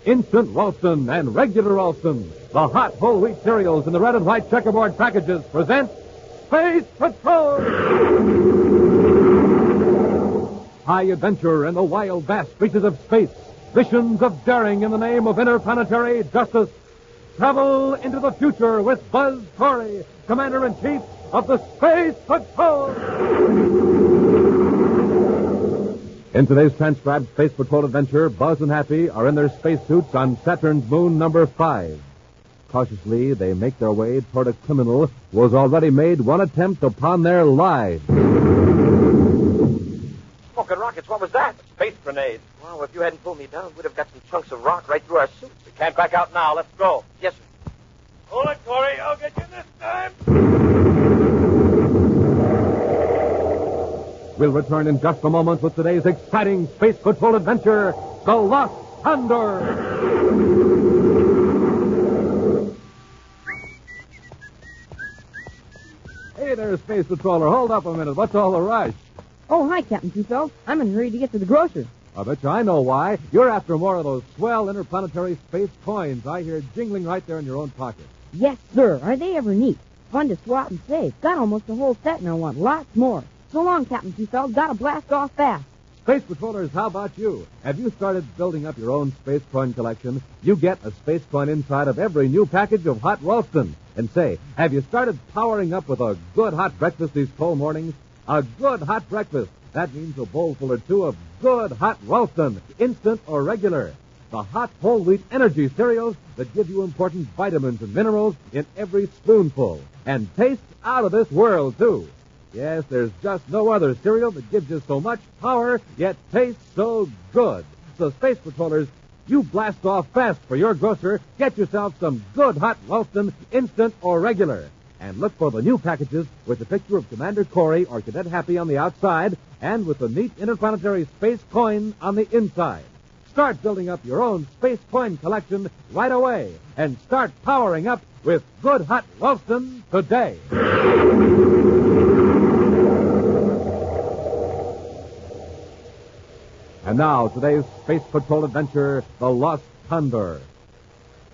Instant Ralston and regular Ralston, the hot whole wheat cereals in the red and white checkerboard packages, present Space Patrol! High adventure in the wild, vast reaches of space. Missions of daring in the name of interplanetary justice. Travel into the future with Buzz Corey, Commander-in-Chief of the Space Patrol! In today's transcribed Space Patrol adventure, Buzz and Happy are in their spacesuits on Saturn's moon number 5. Cautiously, they make their way toward a criminal who has already made one attempt upon their lives. Smoking rockets, what was that? A space grenade. Well, if you hadn't pulled me down, we'd have got some chunks of rock right through our suits. We can't back out now. Let's go. Yes, sir. Hold it, Corey. I'll get you this time. We'll return in just a moment with today's exciting Space Patrol adventure, The Lost Condor. Hey there, Space Patroller. Hold up a minute. What's all the rush? Oh, hi, Captain Two-Fellows. I'm in a hurry to get to the grocer's. I bet you I know why. You're after more of those swell interplanetary space coins I hear jingling right there in your own pocket. Yes, sir. Are they ever neat? Fun to swap and save. Got almost the whole set and I want lots more. So long, Captain Two-Fellows. Gotta blast off fast. Space Patrollers, how about you? Have you started building up your own space coin collection? You get a space coin inside of every new package of hot Ralston. And say, have you started powering up with a good hot breakfast these cold mornings? A good hot breakfast. That means a bowlful or two of good hot Ralston, instant or regular. The hot whole wheat energy cereals that give you important vitamins and minerals in every spoonful. And taste out of this world, too. Yes, there's just no other cereal that gives you so much power, yet tastes so good. So, Space Patrollers, you blast off fast for your grocer. Get yourself some good hot Ralston, instant or regular. And look for the new packages with the picture of Commander Corey or Cadet Happy on the outside and with the neat interplanetary space coin on the inside. Start building up your own space coin collection right away and start powering up with good hot Ralston today. And now, today's Space Patrol adventure, The Lost Condor.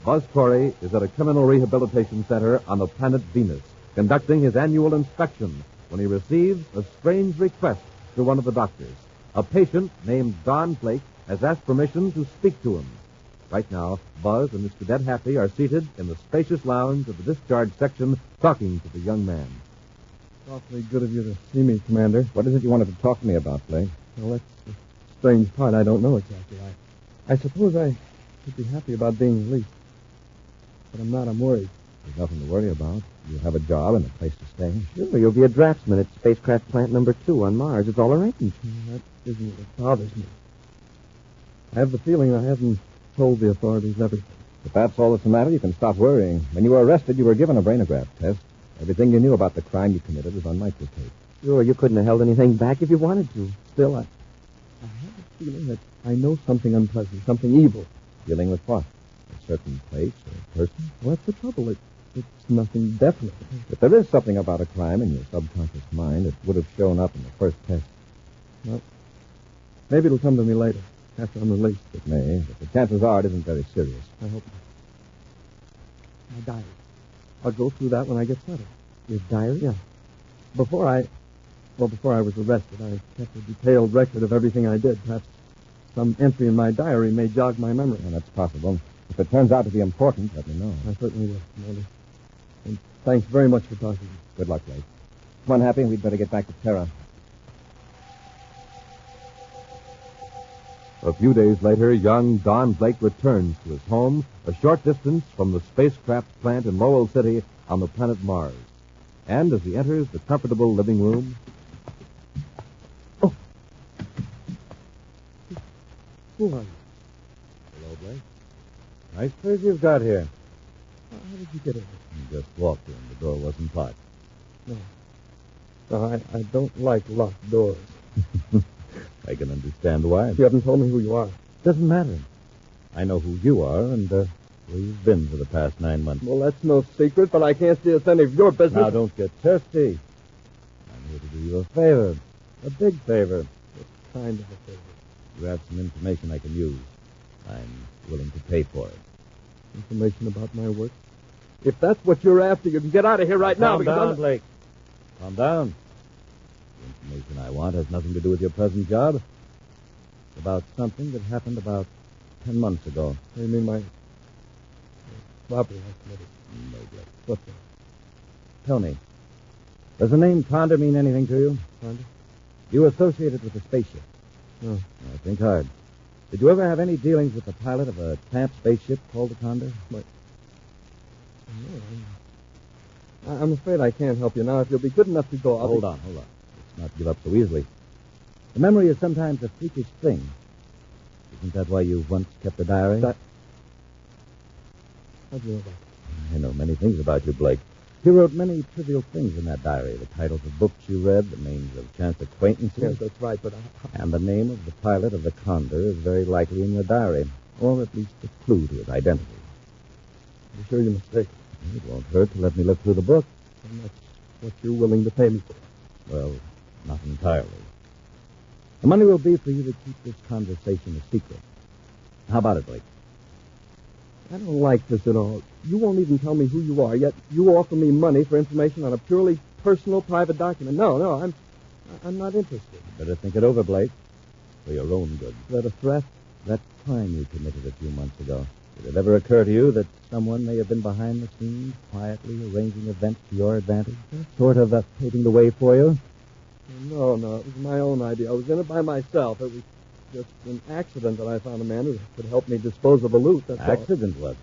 Buzz Corey is at a criminal rehabilitation center on the planet Venus, conducting his annual inspection when he receives a strange request through one of the doctors. A patient named Don Blake has asked permission to speak to him. Right now, Buzz and his Cadet Happy are seated in the spacious lounge of the discharge section talking to the young man. It's awfully good of you to see me, Commander. What is it you wanted to talk to me about, Blake? Well, that's the strange part. I don't know exactly. I suppose I should be happy about being released. But I'm not. I'm worried. There's nothing to worry about. You have a job and a place to stay. Sure, you'll be a draftsman at spacecraft plant number 2 on Mars. It's all arranged. That isn't what bothers me. I have the feeling I haven't told the authorities everything. If that's all that's the matter, you can stop worrying. When you were arrested, you were given a brainograph test. Everything you knew about the crime you committed was on microtape. Sure, you couldn't have held anything back if you wanted to. Still, I have a feeling that I know something unpleasant, something evil. Dealing with what? A certain place or person? Well, that's the trouble. It's nothing definite. If there is something about a crime in your subconscious mind, it would have shown up in the first test. Well, maybe it'll come to me later, after I'm released. It may, but the chances are it isn't very serious. I hope not. My diary. I'll go through that when I get settled. Your diary? Yeah. Before I was arrested, I kept a detailed record of everything I did. Perhaps some entry in my diary may jog my memory. Well, that's possible. If it turns out to be important, let me know. I certainly will, Commander. And thanks very much for talking to me. Good luck, Blake. Come on, Happy. We'd better get back to Terra. A few days later, young Don Blake returns to his home a short distance from the spacecraft plant in Lowell City on the planet Mars. And as he enters the comfortable living room... Oh! Who are you? Hello, Blake. Nice place you've got here. How did you get in? You just walked in. The door wasn't locked. No, I don't like locked doors. I can understand why. You haven't told me who you are. Doesn't matter. I know who you are and where you've been for the past 9 months. Well, that's no secret, but I can't see it's any of your business. Now, don't get thirsty. I'm here to do you a favor. A big favor. What kind of a favor? You have some information I can use. I'm willing to pay for it. Information about my work? If that's what you're after, you can get out of here right now. Calm down, Blake. Calm down. The information I want has nothing to do with your present job. It's about something that happened about 10 months ago. You mean my robbery I committed? No, Blake. What's that? Tell me, does the name Condor mean anything to you? Condor? You associated with the spaceship? No. I think hard. Did you ever have any dealings with the pilot of a tramp spaceship called the Condor? What? No. I'm afraid I can't help you now. If you'll be good enough to go, Hold on. Let's not give up so easily. The memory is sometimes a freakish thing. Isn't that why you once kept a diary? How do you know that? I know many things about you, Blake. You wrote many trivial things in that diary. The titles of books you read, the names of chance acquaintances. Yes, that's right, but And the name of the pilot of the Condor is very likely in your diary, or at least a clue to his identity. I'm sure you're mistaken. It won't hurt to let me look through the book. And that's what you're willing to pay me for. Well, not entirely. The money will be for you to keep this conversation a secret. How about it, Blake? I don't like this at all. You won't even tell me who you are, yet you offer me money for information on a purely personal, private document. No, I'm not interested. You better think it over, Blake, for your own good. Is that a threat? That crime you committed a few months ago. Did it ever occur to you that someone may have been behind the scenes, quietly arranging events to your advantage? Sort of paving the way for you? No, it was my own idea. I was in it by myself. It was just an accident that I found a man who could help me dispose of the loot. That's all. Accident, was it?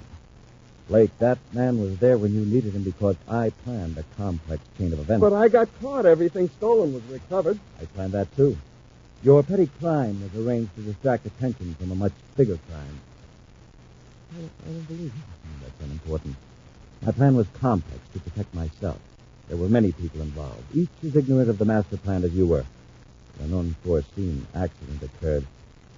Blake, that man was there when you needed him because I planned a complex chain of events. But I got caught. Everything stolen was recovered. I planned that, too. Your petty crime was arranged to distract attention from a much bigger crime. I don't believe it. That's unimportant. My plan was complex to protect myself. There were many people involved, each as ignorant of the master plan as you were. An unforeseen accident occurred.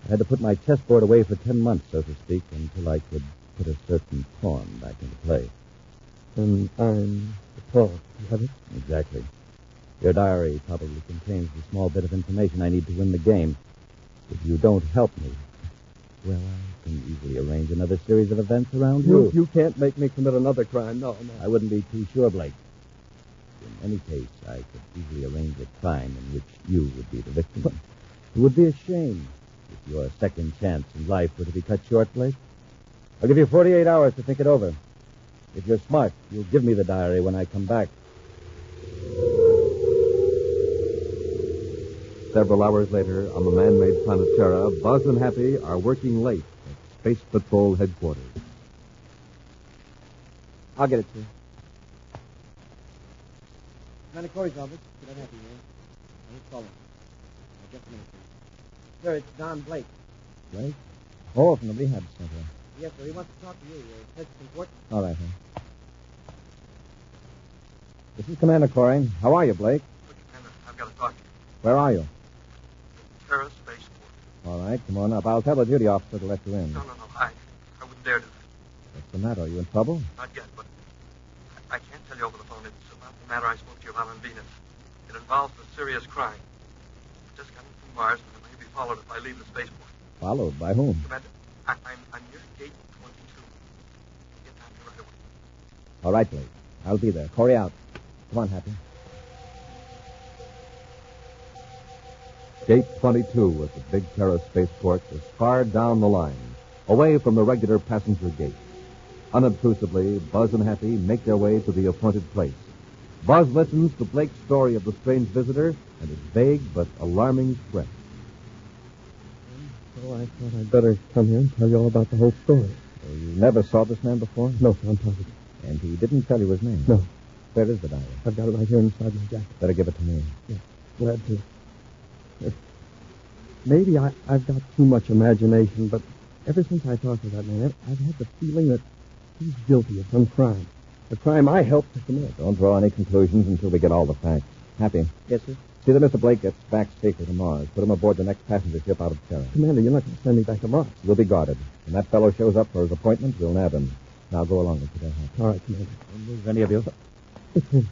I had to put my chessboard away for 10 months, so to speak, until I could put a certain pawn back into play. And I'm the pawn. You have it? Exactly. Your diary probably contains the small bit of information I need to win the game. If you don't help me, well, I can easily arrange another series of events around you. You can't make me commit another crime. No. I wouldn't be too sure, Blake. In any case, I could easily arrange a crime in which you would be the victim. It would be a shame if your second chance in life were to be cut short, Blake. I'll give you 48 hours to think it over. If you're smart, you'll give me the diary when I come back. Several hours later, on the man-made planet Terra, Buzz and Happy are working late at Space Patrol headquarters. I'll get it to you. Commander Corey's office. Good on Happy here. Who's calling? Just a minute, please. Sir, it's Don Blake. Blake? Oh, from the rehab center. Yes, sir. He wants to talk to you. It's important. All right, then. This is Commander Corey. How are you, Blake? Look, Commander, I've got to talk to you. Where are you? Terra Spaceport. All right, come on up. I'll tell the duty officer to let you in. No. I wouldn't dare do that. What's the matter? Are you in trouble? Not yet, but I can't tell you over the phone. It's about the matter I spoke to you about on Venus. It involves a serious crime. I just got in from Mars, and I may be followed if I leave the spaceport. Followed? By whom? Commander, I'm near gate 22. Get down here right away. All right, Blake. I'll be there. Corey out. Come on, Happy. Gate 22 at the big Terra spaceport is far down the line, away from the regular passenger gate. Unobtrusively, Buzz and Happy make their way to the appointed place. Buzz listens to Blake's story of the strange visitor and his vague but alarming threat. So I thought I'd better come here and tell you all about the whole story. So you never saw this man before? No, sir, I'm positive. And he didn't tell you his name? No. Where is the diary? I've got it right here inside my jacket. Better give it to me. Yeah, glad to. Maybe I've got too much imagination, but ever since I talked to that man, I've had the feeling that he's guilty of some crime. A crime I helped to commit. Don't draw any conclusions until we get all the facts. Happy. Yes, sir. See that Mr. Blake gets back safely to Mars. Put him aboard the next passenger ship out of Terra. Commander, you're not going to send me back to Mars. We'll be guarded. When that fellow shows up for his appointment, we'll nab him. Now go along with you. All right, Commander. Don't move any of you. It's him.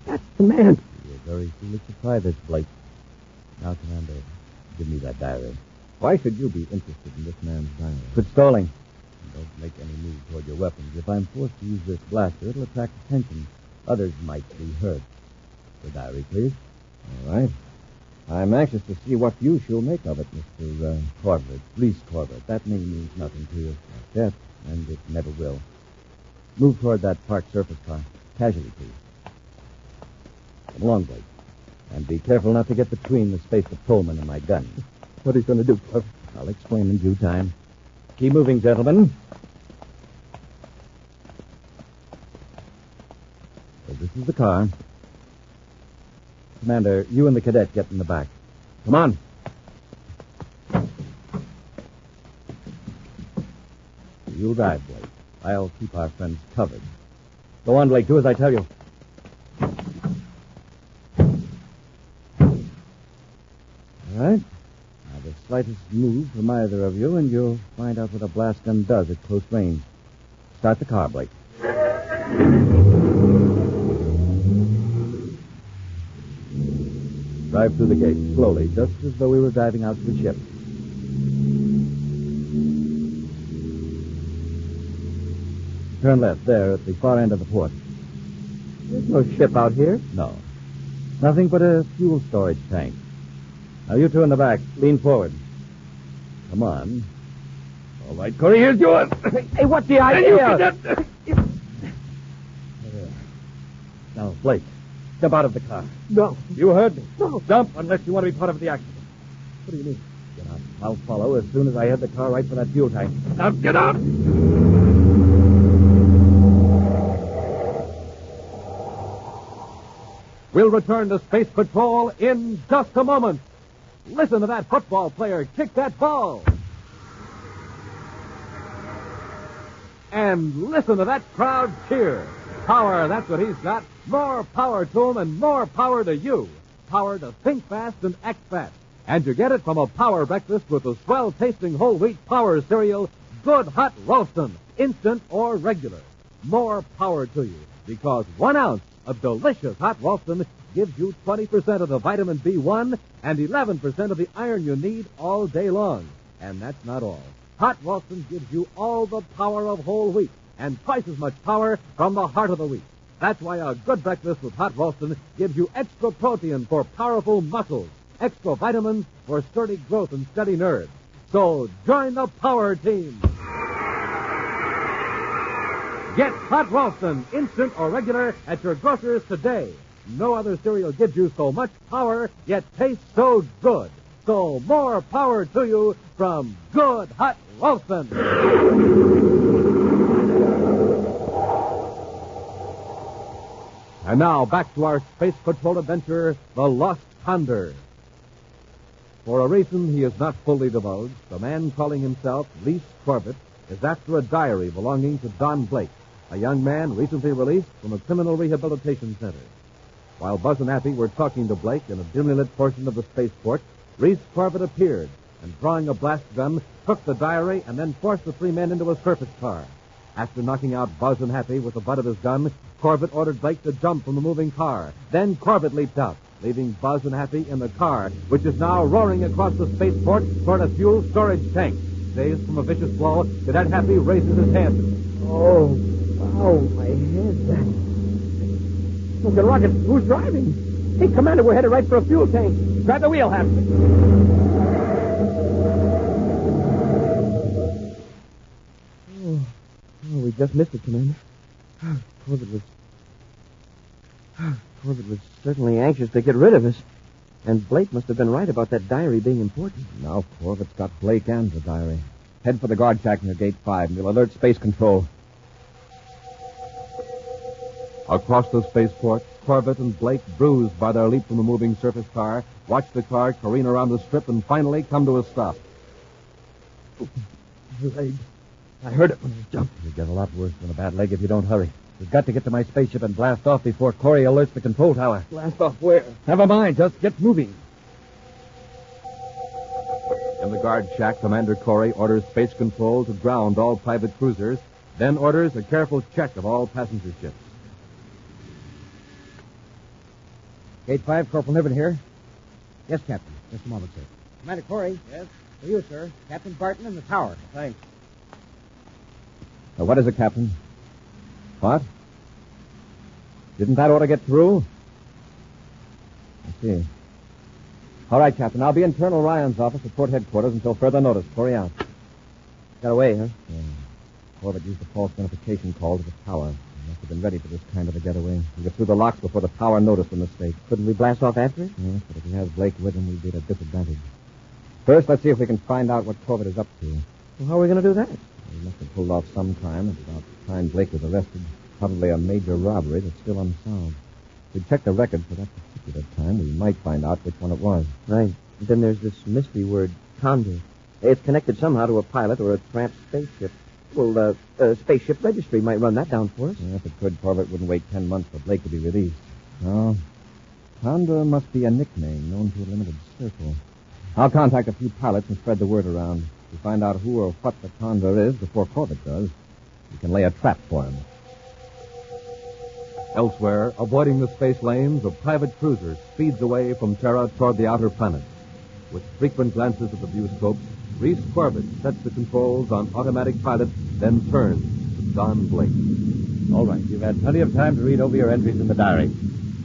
That's the man. You're very foolish to try this, Blake. Now, Commander, give me that diary. Why should you be interested in this man's diary? Quit stalling. Don't make any move toward your weapons. If I'm forced to use this blaster, it'll attract attention. Others might be hurt. The diary, please. All right. I'm anxious to see what use you'll make of it, Mr. Corbett, Reese Corbett. That name means nothing to you. Not yet, and it never will. Move toward that parked surface car. Casually, please. Come along, Blake. And be careful not to get between the space patrolman and my gun. What are you going to do, Cliff? I'll explain in due time. Keep moving, gentlemen. So this is the car. Commander, you and the cadet get in the back. Come on. You'll drive, Blake. I'll keep our friends covered. Go on, Blake. Do as I tell you. All right. Now, the slightest move from either of you, and you'll find out what a blast gun does at close range. Start the car, Blake. Drive through the gate, slowly, just as though we were driving out to a ship. Turn left, there, at the far end of the port. There's no ship out here. No. Nothing but a fuel storage tank. Now, you two in the back, lean forward. Come on. All right, Corey, here's yours. Hey, what's the idea? Now, Blake, jump out of the car. No. You heard me. No. Jump unless you want to be part of the accident. What do you mean? Get out. I'll follow as soon as I head the car right for that fuel tank. Now, get out! We'll return to Space Patrol in just a moment. Listen to that football player kick that ball. And listen to that crowd cheer. Power, that's what he's got. More power to him and more power to you. Power to think fast and act fast. And you get it from a power breakfast with the swell-tasting whole wheat power cereal, Good Hot Roastin', instant or regular. More power to you, because 1 ounce of delicious hot roastin' gives you 20% of the vitamin B1 and 11% of the iron you need all day long. And that's not all. Hot roastin' gives you all the power of whole wheat and twice as much power from the heart of the wheat. That's why a good breakfast with hot roastin' gives you extra protein for powerful muscles, extra vitamins for sturdy growth and steady nerves. So join the power team. Get Hot Roastin', instant or regular, at your grocer's today. No other cereal gives you so much power, yet tastes so good. So more power to you from Good Hot Roastin'. And now back to our Space Patrol adventure, The Lost Condor. For a reason he is not fully divulged, the man calling himself Reese Corbett is after a diary belonging to Don Blake, a young man recently released from a criminal rehabilitation center. While Buzz and Appy were talking to Blake in a dimly lit portion of the spaceport, Reese Corbett appeared and, drawing a blast gun, took the diary and then forced the 3 men into a surface car. After knocking out Buzz and Happy with the butt of his gun, Corbett ordered Blake to jump from the moving car. Then Corbett leaped out, leaving Buzz and Happy in the car, which is now roaring across the spaceport toward a fuel storage tank. Dazed from a vicious blow, Cadet Happy raises his head. Oh, my head. Look at rocket. Who's driving? Hey, Commander, we're headed right for a fuel tank. Grab the wheel, Happy. Oh, we just missed it, Commander. Corbett was certainly anxious to get rid of us. And Blake must have been right about that diary being important. Now Corbett's got Blake and the diary. Head for the guard shack near Gate 5, and we'll alert Space Control. Across the spaceport, Corbett and Blake, bruised by their leap from the moving surface car, watch the car careen around the strip and finally come to a stop. Leg. I heard it when it jumped. You'll get a lot worse than a bad leg if you don't hurry. We've got to get to my spaceship and blast off before Corey alerts the control tower. Blast off where? Never mind. Just get moving. In the guard shack, Commander Corey orders Space Control to ground all private cruisers, then orders a careful check of all passenger ships. Gate 5, Corporal Niven here. Yes, Captain. Just a moment, sir. Commander Corey. Yes? For you, sir. Captain Barton in the tower. Thanks. What is it, Captain? What? Didn't that order get through? I see. All right, Captain. I'll be in Colonel Ryan's office at Port Headquarters until further notice. Corey out. Got away, huh? Yeah. Corbett used a false notification call to the tower. He must have been ready for this kind of a getaway. He got through the locks before the tower noticed the mistake. Couldn't we blast off after it? Yes, but if he has Blake with him, we'd be at a disadvantage. First, let's see if we can find out what Corbett is up to. Well, how are we going to do that? He must have pulled off some crime at about the time Blake was arrested. Probably a major robbery that's still unsolved. If we check the record for that particular time, we might find out which one it was. Right. And then there's this mystery word, Condor. It's connected somehow to a pilot or a tramp spaceship. Well, a spaceship registry might run that down for us. Yeah, if it could, Corbett wouldn't wait 10 months for Blake to be released. No. Condor must be a nickname known to a limited circle. I'll contact a few pilots and spread the word around. If we find out who or what the Condor is before Corbett does, we can lay a trap for him. Elsewhere, avoiding the space lanes, a private cruiser speeds away from Terra toward the outer planets. With frequent glances at the viewscopes, Reese Corbett sets the controls on automatic pilot, then turns to John Blake. All right, you've had plenty of time to read over your entries in the diary.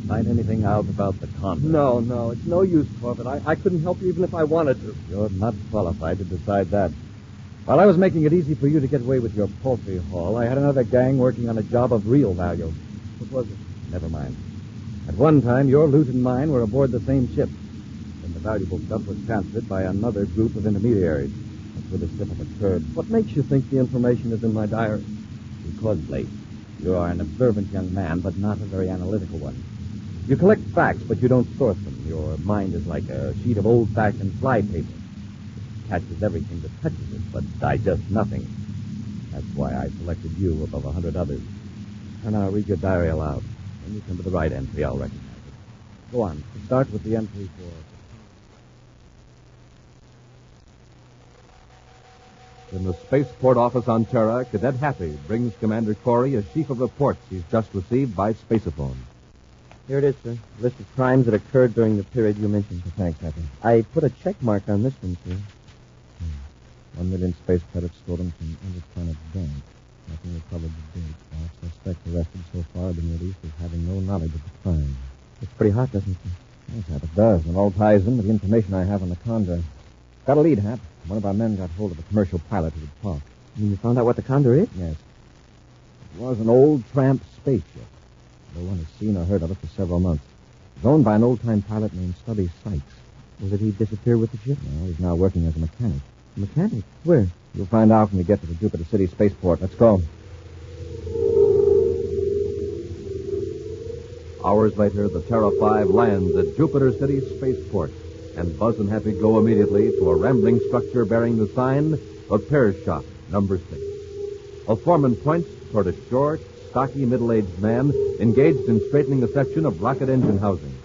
Find anything out about the Condor? No. It's no use, Corbett. I couldn't help you even if I wanted to. You're not qualified to decide that. While I was making it easy for you to get away with your poultry haul, I had another gang working on a job of real value. What was it? Never mind. At one time, your loot and mine were aboard the same ship. Then the valuable stuff was transferred by another group of intermediaries. That's where the slip-up occurred. What makes you think the information is in my diary? Because, Blake, you are an observant young man, but not a very analytical one. You collect facts, but you don't source them. Your mind is like a sheet of old-fashioned flypaper. It catches everything that touches it, but digests nothing. That's why I selected you above 100 others. And I'll read your diary aloud. When you come to the right entry, I'll recognize it. Go on. Start with the entry for... In the spaceport office on Terra, Cadet Happy brings Commander Corey a sheaf of reports he's just received by spaceophone. Here it is, sir. List of crimes that occurred during the period you mentioned. Thanks, Happy. I put a check mark on this one, sir. 1 million space credits stolen from interplanet bank. Nothing recovered to date. All suspects arrested so far have been released as having no knowledge of the crime. It's pretty hot, doesn't it, sir? Yes, Hap, it does. And it all ties in with the information I have on the Condor. Got a lead, Hap. One of our men got hold of a commercial pilot who would talk. You mean you found out what the Condor is? Yes. It was an old tramp spaceship. No one has seen or heard of it for several months. It was owned by an old-time pilot named Stubby Sykes. Well, did he disappear with the ship? No, he's now working as a mechanic. Mechanic? Where? You'll find out when we get to the Jupiter City spaceport. Let's go. Hours later, the Terra 5 lands at Jupiter City spaceport, and Buzz and Happy go immediately to a rambling structure bearing the sign, Repair Shop, number 6. A foreman points toward a short, stocky, middle-aged man engaged in straightening a section of rocket engine housing.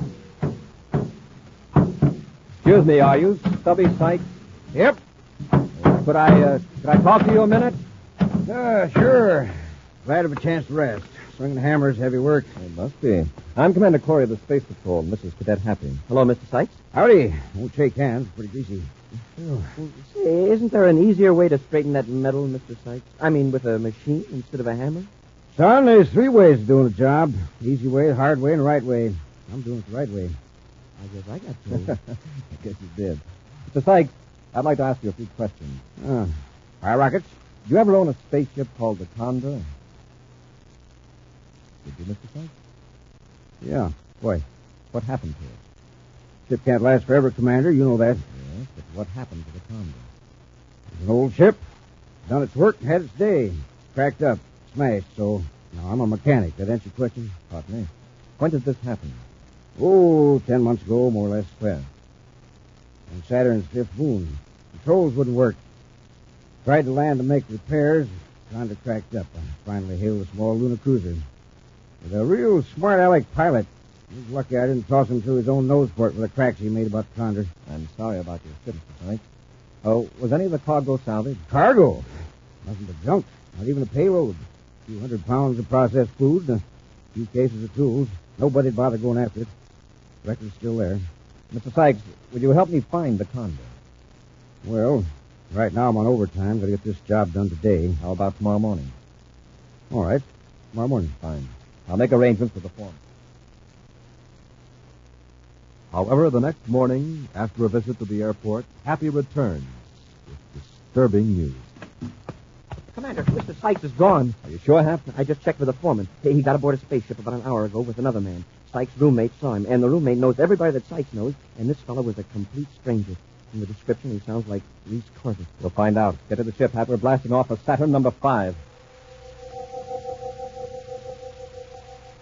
Excuse me, are you Stubby Sykes? Yep. Could I talk to you a minute? Sure. Glad of a chance to rest. Swinging hammers, heavy work. It must be. I'm Commander Corey of the Space Patrol, and this is Cadet Happy. Hello, Mr. Sykes. Howdy. Won't shake hands. Pretty greasy. Say, isn't there an easier way to straighten that metal, Mr. Sykes? I mean, with a machine instead of a hammer? Son, there's 3 ways of doing the job. Easy way, hard way, and right way. I'm doing it the right way. I guess I got to. I guess you did. Mr. Sykes, I'd like to ask you a few questions. Fire rockets? Did you ever own a spaceship called the Condor? Did you, Mr. Sykes? Yeah. Boy, What happened to it? ship can't last forever, Commander. You know that. Yes, but what happened to the Condor? It's an old ship. Done its work and had its day. Cracked up. Smashed, so now I'm a mechanic. That answer your question? Pardon me. When did this happen? Oh, 10 months ago, more or less. Well, on Saturn's 5th moon. Controls wouldn't work. Tried to land to make repairs. Kind of cracked up. I finally hailed a small lunar cruiser. With a real smart aleck pilot. He was lucky I didn't toss him through his own nose port with the cracks he made about the Condor. I'm sorry about your ship, Mr. Sykes. Oh, was any of the cargo salvaged? Cargo? Nothing but junk. Not even a payload. A few 100 pounds of processed food and a few cases of tools. Nobody'd bother going after it. Record's still there. Mr. Sykes, would you help me find the Condor? Well, right now I'm on overtime. Got to get this job done today. How about tomorrow morning? All right. Tomorrow morning. Fine. I'll make arrangements with the foreman. However, the next morning, after a visit to the airport, Happy returns with disturbing news. Commander, Mr. Sykes is gone. Are you sure, Hap? I just checked with the foreman. He got aboard a spaceship about an hour ago with another man. Sykes' roommate saw him, and the roommate knows everybody that Sykes knows, and this fellow was a complete stranger. From the description, he sounds like Reese Corbett. We'll find out. Get to the ship, Hap. We're blasting off for Saturn number 5.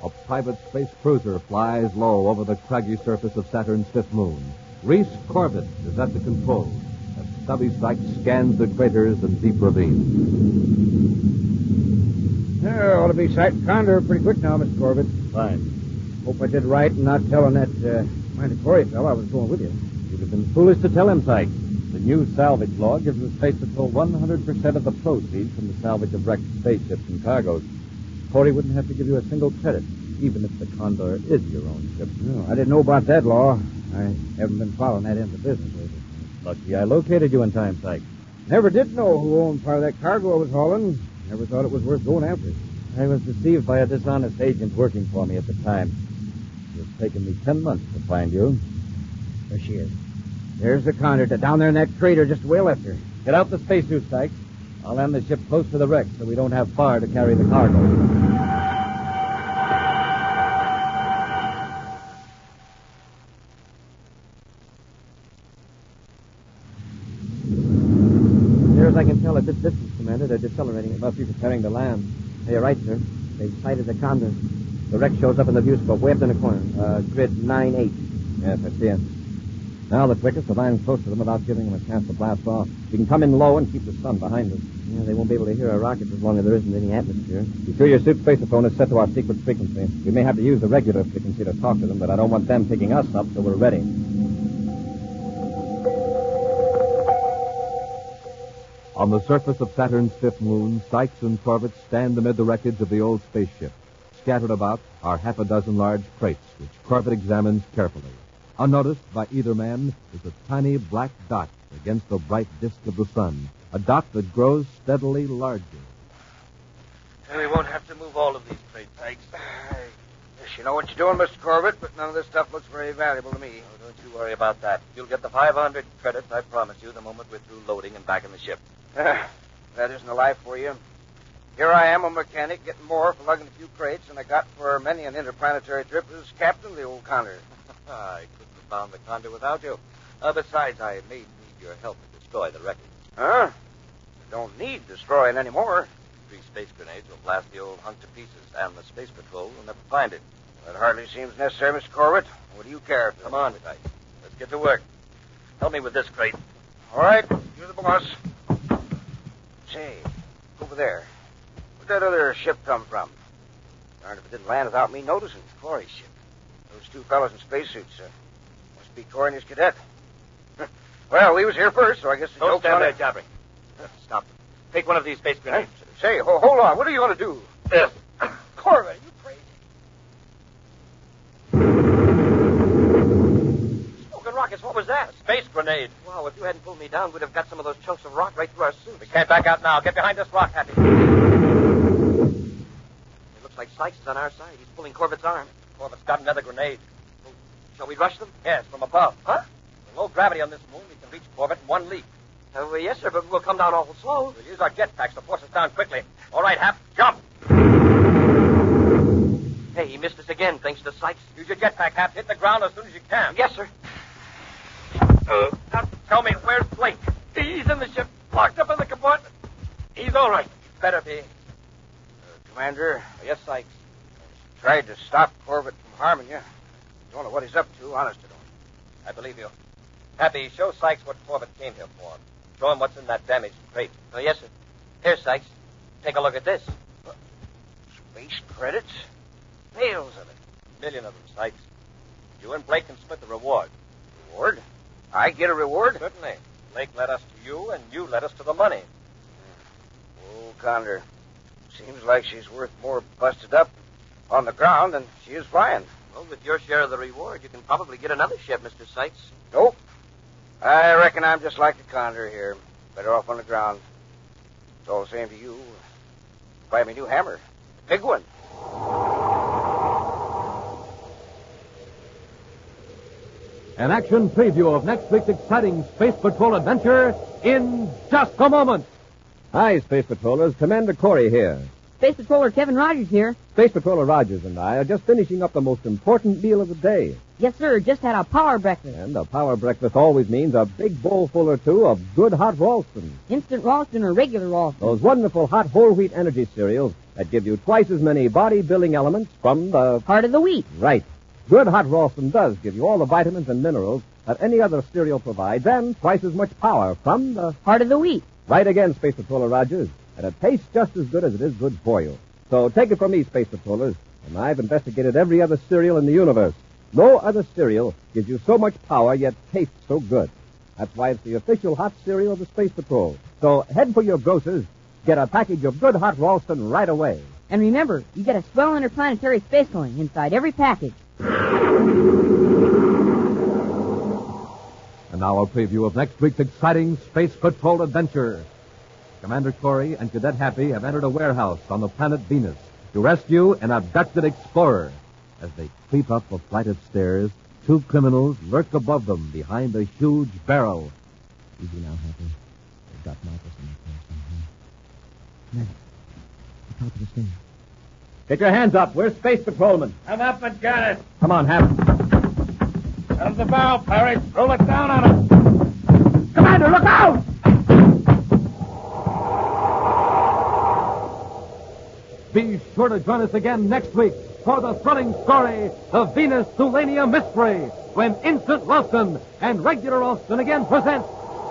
A private space cruiser flies low over the craggy surface of Saturn's fifth moon. Reese Corbett is at the controls as Stubby Sykes scans the craters and deep ravines. Yeah, ought to be sighting Condor pretty quick now, Mr. Corbett. Fine. Hope I did right in not telling that Corey fellow I was going with you. You'd have been foolish to tell him, Sykes. The new salvage law gives the Space Patrol 100% of the proceeds from the salvage of wrecked spaceships and cargoes. Corey wouldn't have to give you a single credit, even if the Condor is your own ship. No, I didn't know about that law. I haven't been following that end of the business lately. Lucky I located you in time, Sykes. Never did know who owned part of that cargo I was hauling. Never thought it was worth going after. I was deceived by a dishonest agent working for me at the time. It's taken me 10 months to find you. There she is. There's the Condor down there in that crater just the way I left her. Get out the spacesuit, Sykes. I'll land the ship close to the wreck so we don't have far to carry the cargo. Near as I can tell at this distance, Commander, they're decelerating. They must be preparing to land. You're right, sir. They've sighted the Condor. The wreck shows up in the viewscope way up in the corner. Grid 9-8. Yes, I see it. Now the quickest to land close to them without giving them a chance to blast off. You can come in low and keep the sun behind us. Yeah, they won't be able to hear our rockets as long as there isn't any atmosphere. Be sure your suit spaceophone is set to our secret frequency. We may have to use the regular frequency to talk to them, but I don't want them picking us up, so we're ready. On the surface of Saturn's fifth moon, Sykes and Corbett stand amid the wreckage of the old spaceship. Scattered about are half a dozen large crates, which Corbett examines carefully. Unnoticed by either man is a tiny black dot against the bright disk of the sun, a dot that grows steadily larger. We won't have to move all of these crates, Sykes. Yes, you know what you're doing, Mr. Corbett, but none of this stuff looks very valuable to me. Oh, don't you worry about that. You'll get the 500 credits, I promise you, the moment we're through loading and back in the ship. That isn't a life for you. Here I am, a mechanic, getting more for lugging a few crates than I got for many an interplanetary trip as captain of the old Condor. I couldn't have found the Condor without you. Besides, I may need your help to destroy the wreckage. Huh? You don't need destroying anymore. 3 space grenades will blast the old hunk to pieces, and the Space Patrol will never find it. That hardly seems necessary, Mr. Corbett. What do you care? Come on, Sykes. Let's get to work. Help me with this crate. All right, you're the boss. Say, over there. Where'd that other ship come from? Darn if it didn't land without me noticing. Corey's ship. Those 2 fellows in spacesuits. Must be Corey and his cadet. Well, he was here first, so I guess the Don't joke's stand on there it. jabbering. Stop. Take one of these space grenades. Say, hold on. What are you going to do? Yes. Corbett, are you crazy? Smoking rockets, what was that? A space grenade. Wow, if you hadn't pulled me down, we'd have got some of those chunks of rock right through our suits. We can't back out now. Get behind this rock, Happy. It looks like Sykes is on our side. He's pulling Corbett's arm. Corbett's got another grenade. Well, shall we rush them? Yes, from above. Huh? With low gravity on this moon, we can reach Corbett in one leap. Yes, sir, but we'll come down awful slow. We'll use our jetpacks to force us down quickly. All right, Hap, jump. Hey, he missed us again, thanks to Sykes. Use your jetpack, Hap. Hit the ground as soon as you can. Yes, sir. Now, tell me, where's Blake? He's in the ship, locked up in the compartment. He's all right. He better be. Commander, Yes, Sykes. tried to stop Corbett from harming you. Don't know what he's up to, honest to don't. I believe you. Happy, show Sykes what Corbett came here for. Show him what's in that damaged crate. Oh, yes, sir. Here, Sykes. Take a look at this. Space credits? Bales of it. $1 million of them, Sykes. You and Blake can split the reward. Reward? I get a reward? Certainly. Blake led us to you, and you led us to the money. Oh, Condor. Seems like she's worth more busted up on the ground than she is flying. Well, with your share of the reward, you can probably get another ship, Mr. Sykes. Nope. I reckon I'm just like the Condor here. Better off on the ground. It's all the same to you. Buy me a new hammer. A big one. An action preview of next week's exciting Space Patrol adventure in just a moment. Hi, Space Patrollers. Commander Corey here. Space Patroller Kevin Rogers here. Space Patroller Rogers and I are just finishing up the most important meal of the day. Yes, sir. Just had a power breakfast. And a power breakfast always means a big bowlful or two of good hot Ralston. Instant Ralston or regular Ralston. Those wonderful hot whole wheat energy cereals that give you twice as many body-building elements from the... Part of the wheat. Right. Good hot Ralston does give you all the vitamins and minerals that any other cereal provides, and twice as much power from the... Part of the wheat. Right again, Space Patroller Rogers. And it tastes just as good as it is good for you. So take it from me, Space Patrollers, and I've investigated every other cereal in the universe. No other cereal gives you so much power, yet tastes so good. That's why it's the official hot cereal of the Space Patrol. So head for your grocers, get a package of good hot Ralston right away. And remember, you get a swell interplanetary space coin inside every package. And now a preview of next week's exciting Space Patrol adventure. Commander Corey and Cadet Happy have entered a warehouse on the planet Venus to rescue an abducted explorer. As they creep up a flight of stairs, two criminals lurk above them behind a huge barrel. Easy now, Happy. They've got Marcus in the place somehow. Commander, the top of the stairs. Get your hands up. We're Space Patrolmen. I'm up and got it. Come on, Happy. Out of the barrel, pirates. Roll it down on us. Commander, look out! Be sure to join us again next week for the thrilling story, The Venus-Tulania Mystery, when Instant Ralston and Regular Ralston again present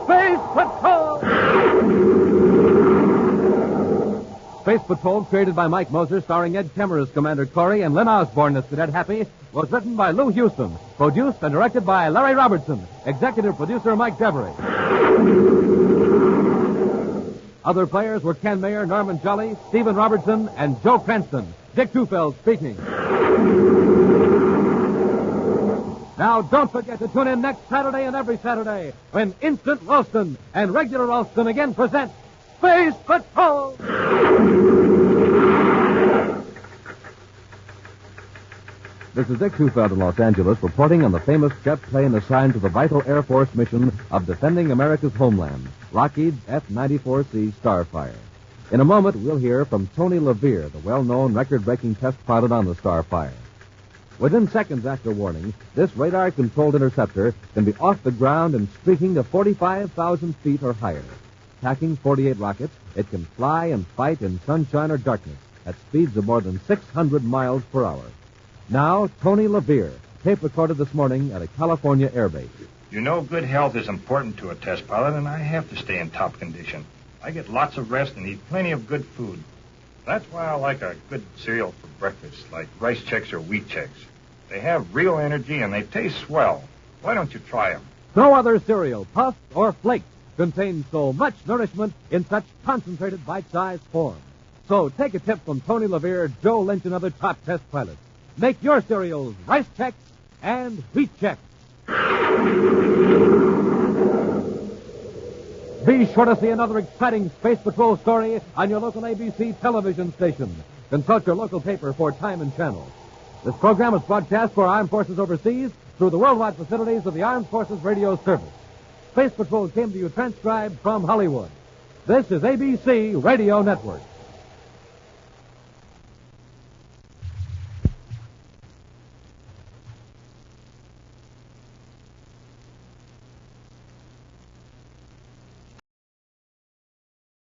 Space Patrol! Space Patrol, created by Mike Moser, starring Ed Kemmer as Commander Corey and Lynn Osborne as Cadet Happy, was written by Lou Houston, produced and directed by Larry Robertson, executive producer Mike Devery. Other players were Ken Mayer, Norman Jolly, Stephen Robertson, and Joe Cranston. Dick Tufeld speaking. Now, don't forget to tune in next Saturday and every Saturday when Instant Ralston and Regular Ralston again present Space Patrol! This is Dick Tufeld in Los Angeles reporting on the famous jet plane assigned to the vital Air Force mission of defending America's homeland, Lockheed's F-94C Starfire. In a moment, we'll hear from Tony LaVere, the well-known record-breaking test pilot on the Starfire. Within seconds after warning, this radar-controlled interceptor can be off the ground and streaking to 45,000 feet or higher. Packing 48 rockets, it can fly and fight in sunshine or darkness at speeds of more than 600 miles per hour. Now, Tony LaVere, tape recorded this morning at a California airbase. You know, good health is important to a test pilot, and I have to stay in top condition. I get lots of rest and eat plenty of good food. That's why I like a good cereal for breakfast, like Rice Chex or Wheat Chex. They have real energy and they taste swell. Why don't you try them? No other cereal, puffed or flaked, contains so much nourishment in such concentrated bite-sized form. So take a tip from Tony LaVere, Joe Lynch, and other top test pilots. Make your cereals Rice Chex and Wheat Chex. Be sure to see another exciting Space Patrol story on your local ABC television station. Consult your local paper for time and channel. This program is broadcast for Armed Forces overseas through the worldwide facilities of the Armed Forces Radio Service. Space Patrol came to you transcribed from Hollywood. This is ABC Radio Network.